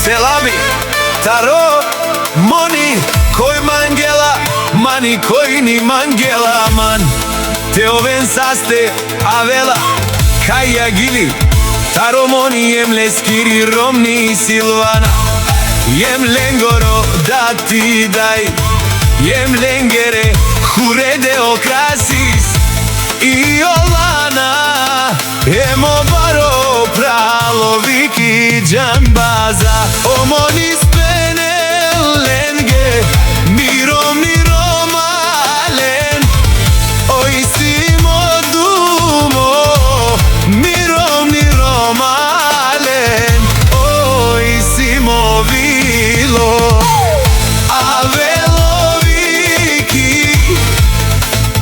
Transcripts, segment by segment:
Selami, Taro, Moni, Koi Mangela, Mani Koi ni Mangela man. Te oven saste avela, Kaya Gili, Taro Moni jem leskiri Romni Silvana. Jem lengoro dati dai, jem lengere hure deokrasis I olana. Emo baro praloviki džambaza, omoni spene lenge, mirom ni romalen, oj simo dumo, mirom ni romalen, oj simo vilo, aveloviki,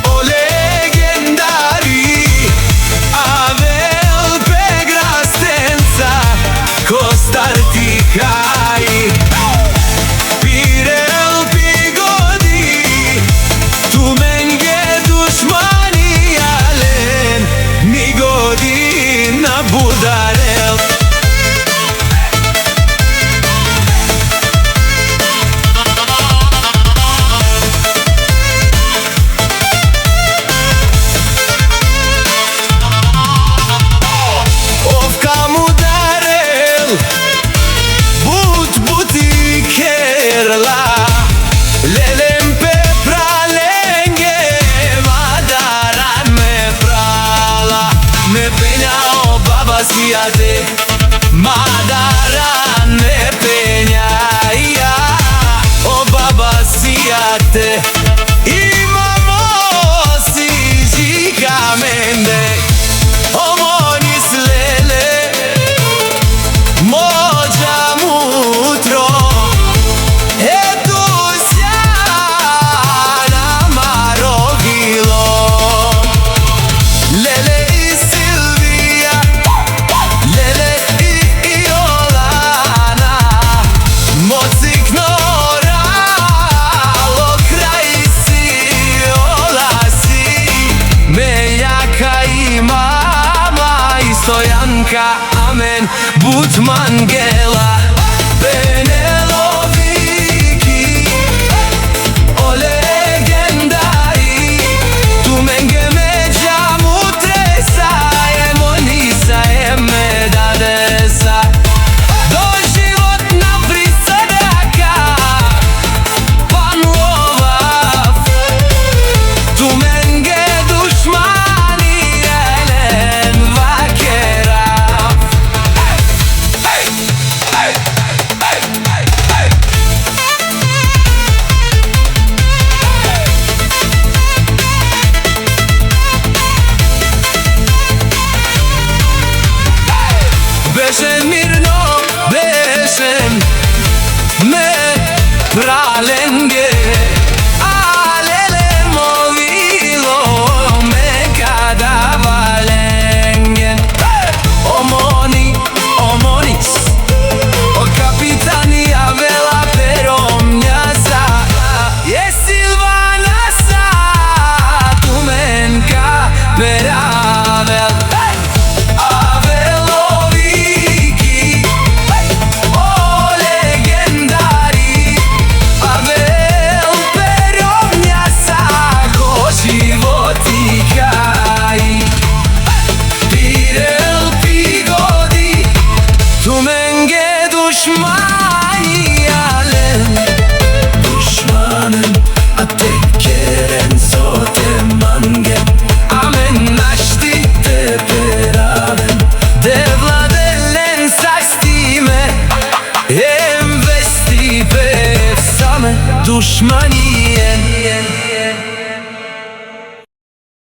o legendari, Kostarti kaj Pirel pigodi Tu menge dušmani alen Mi godina budarel Siate, Madara ne peña, o baba siate, imamo fizicamente, omonis lele, moja mutro, etusiana marovilo, lele. Stojanka, amen, bud Mangela, Peneloviki, o legendari, tu menge međa mutresa, monisa me dadesa, doživotna prisadaka, pan lovav, tu menge dušmani, elen vake. Bežem mirno, bežem me pralenge, alele movilo me kada valengen. Omoni, omonis, o capitania vela pero mnjasa, je Silvana sa, tu menka veravel. Dušmani je